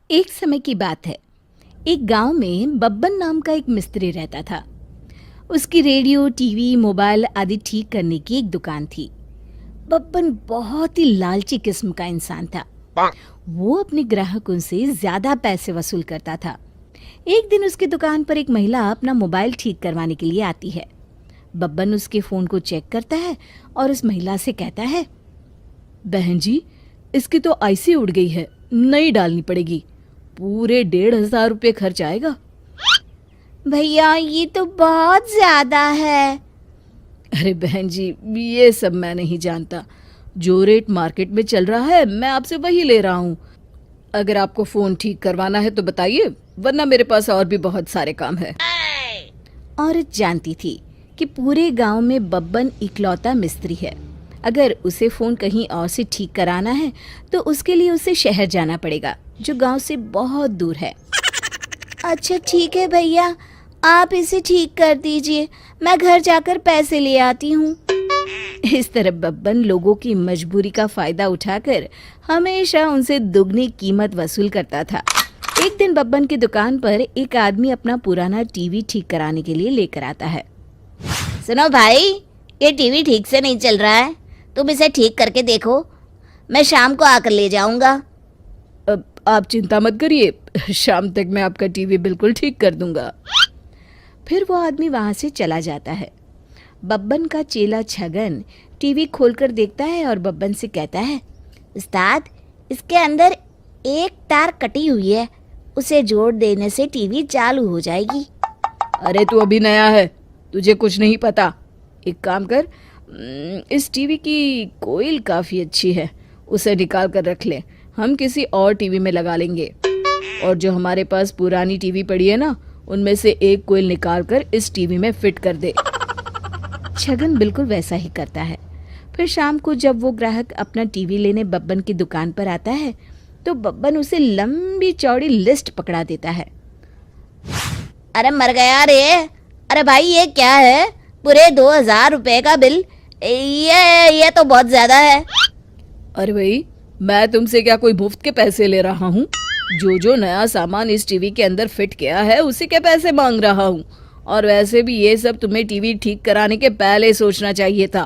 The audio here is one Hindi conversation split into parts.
एक समय की बात है। एक गांव में बब्बन नाम का एक मिस्त्री रहता था। उसकी रेडियो, टीवी, मोबाइल आदि ठीक करने की एक दुकान थी। बब्बन बहुत ही लालची किस्म का इंसान था। वो अपने ग्राहकों से ज्यादा पैसे वसूल करता था। एक दिन उसकी दुकान पर एक महिला अपना मोबाइल ठीक करवाने के लिए आती है। बब्बन उसके फोन को चेक करता है और उस महिला से कहता है, बहन जी, इसकी तो आईसी उड़ गई है, नई डालनी पड़ेगी। पूरे 1,500 रुपये खर्च आएगा। भैया ये तो बहुत ज्यादा है। अरे बहन जी, ये सब मैं नहीं जानता। जो रेट मार्केट में चल रहा है मैं आपसे वही ले रहा हूँ। अगर आपको फोन ठीक करवाना है तो बताइए, वरना मेरे पास और भी बहुत सारे काम है। औरत जानती थी कि पूरे गांव में बब्बन इकलौता मिस्त्री है। अगर उसे फोन कहीं और से ठीक कराना है तो उसके लिए उसे शहर जाना पड़ेगा, जो गांव से बहुत दूर है। अच्छा ठीक है भैया, आप इसे ठीक कर दीजिए, मैं घर जाकर पैसे ले आती हूँ। इस तरह बब्बन लोगों की मजबूरी का फायदा उठाकर हमेशा उनसे दुगनी कीमत वसूल करता था। एक दिन बब्बन की दुकान पर एक आदमी अपना पुराना टीवी ठीक कराने के लिए लेकर आता है। सुनो भाई, ये टीवी ठीक से नहीं चल रहा है, तुम इसे ठीक करके देखो, मैं शाम को आकर ले जाऊंगा। अब आप चिंता मत करिए, शाम तक मैं आपका टीवी बिल्कुल ठीक कर दूंगा। फिर वो आदमी वहां से चला जाता है। बब्बन का चेला छगन टीवी खोलकर देखता है और बब्बन से कहता है, उस्ताद, इसके अंदर एक तार कटी हुई है, उसे जोड़ देने से टीवी चालू हो जाएगी। अरे तू अभी नया है, तुझे कुछ नहीं पता। एक काम कर, इस टीवी की कोईल काफ़ी अच्छी है, उसे निकाल कर रख ले, हम किसी और टीवी में लगा लेंगे। और जो हमारे पास पुरानी टीवी पड़ी है ना, उनमें से एक कोईल निकाल कर इस टीवी में फिट कर दे। छगन बिल्कुल वैसा ही करता है। फिर शाम को जब वो ग्राहक अपना टीवी लेने बब्बन की दुकान पर आता है तो बब्बन उसे लंबी चौड़ी लिस्ट पकड़ा देता है। अरे मर गया रे, अरे भाई ये क्या है, पूरे 2,000 रुपए का बिल, ये तो बहुत ज्यादा है। अरे भाई, मैं तुमसे क्या कोई मुफ्त के पैसे ले रहा हूँ? जो नया सामान इस टीवी के अंदर फिट किया है उसी के पैसे मांग रहा हूँ। और वैसे भी ये सब तुम्हें टीवी ठीक कराने के पहले सोचना चाहिए था।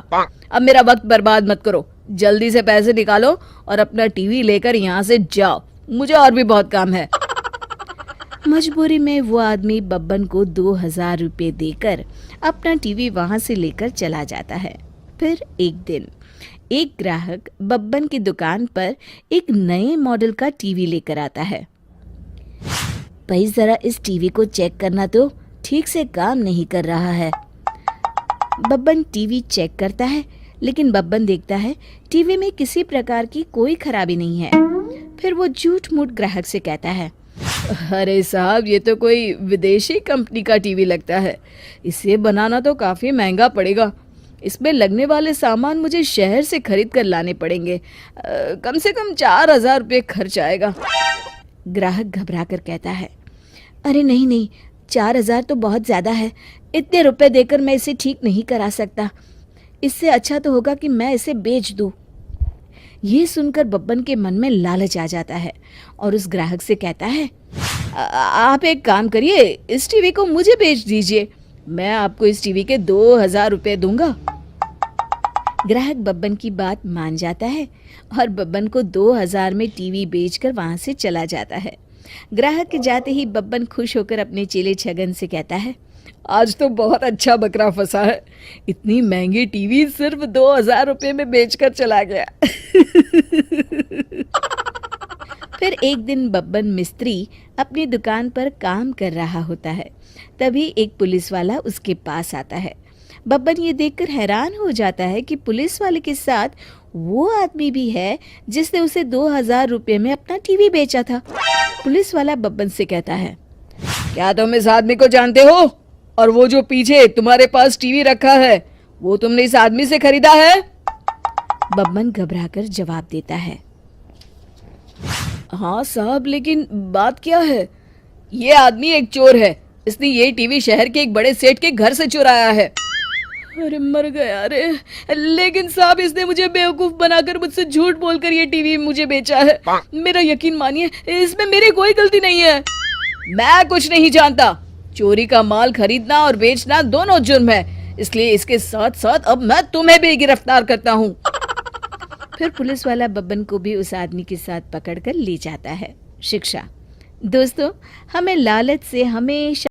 अब मेरा वक्त बर्बाद मत करो, जल्दी से पैसे निकालो और अपना टीवी लेकर यहाँ से जाओ, मुझे और भी बहुत काम है। मजबूरी में वो आदमी बब्बन को 2,000 रुपये देकर अपना टीवी वहां से लेकर चला जाता है। फिर एक दिन एक ग्राहक बब्बन की दुकान पर एक नए मॉडल का टीवी लेकर आता है। भाई जरा इस टीवी को चेक करना, तो ठीक से काम नहीं कर रहा है। बब्बन टीवी चेक करता है, लेकिन बब्बन देखता है टीवी में किसी प्रकार की कोई खराबी नहीं है। फिर वो झूठ मूठ ग्राहक से कहता है, अरे साहब, ये तो कोई विदेशी कंपनी का टीवी लगता है, इसे बनाना तो काफ़ी महंगा पड़ेगा। इसमें लगने वाले सामान मुझे शहर से खरीद कर लाने पड़ेंगे, कम से कम 4,000 रुपये खर्च आएगा। ग्राहक घबरा कर कहता है, अरे नहीं नहीं, 4,000 तो बहुत ज़्यादा है, इतने रुपए देकर मैं इसे ठीक नहीं करा सकता। इससे अच्छा तो होगा कि मैं इसे बेच दूँ। ये सुनकर बब्बन के मन में लालच आ जाता है और उस ग्राहक से कहता है, आप एक काम करिए, इस टीवी को मुझे बेच दीजिए, मैं आपको इस टीवी के 2,000 रुपये दूंगा। ग्राहक बब्बन की बात मान जाता है और बब्बन को 2,000 में टीवी बेचकर वहां से चला जाता है। ग्राहक के जाते ही बब्बन खुश होकर अपने चेले छगन से कहता है, आज तो बहुत अच्छा बकरा फंसा है, इतनी महंगी टीवी सिर्फ 2,000 रुपये में बेचकर चला गया। फिर एक दिन बब्बन मिस्त्री अपनी दुकान पर काम कर रहा होता है। तभी एक पुलिस वाला उसके पास आता है। बब्बन ये देखकर हैरान हो जाता है कि पुलिस वाले के साथ वो आदमी भी है जिसने उसे 2,000 रुपये में अपना टीवी बेचा था। पुलिस वाला बब्बन से कहता है, क्या तुम इस आदमी को जानते हो? और वो जो पीछे तुम्हारे पास टीवी रखा है, वो तुमने इस आदमी से खरीदा है? बब्बन घबराकर जवाब देता है, हाँ साहब, लेकिन बात क्या है? ये आदमी एक चोर है, इसने ये टीवी शहर के एक बड़े सेठ के घर से चुराया है। अरे मर गया रे। लेकिन साहब इसने मुझे बेवकूफ बनाकर मुझसे झूठ बोलकर ये टीवी मुझे बेचा है। मेरा यकीन मानिए इसमें मेरी कोई गलती नहीं है। मैं कुछ नहीं जानता। चोरी का माल खरीदना और बेचना दोनों जुर्म है, इसलिए इसके साथ साथ अब मैं तुम्हें भी गिरफ्तार करता हूँ। फिर पुलिस वाला बब्बन को भी उस आदमी के साथ पकड़कर ले जाता है। शिक्षा। दोस्तों, हमें लालच से हमेशा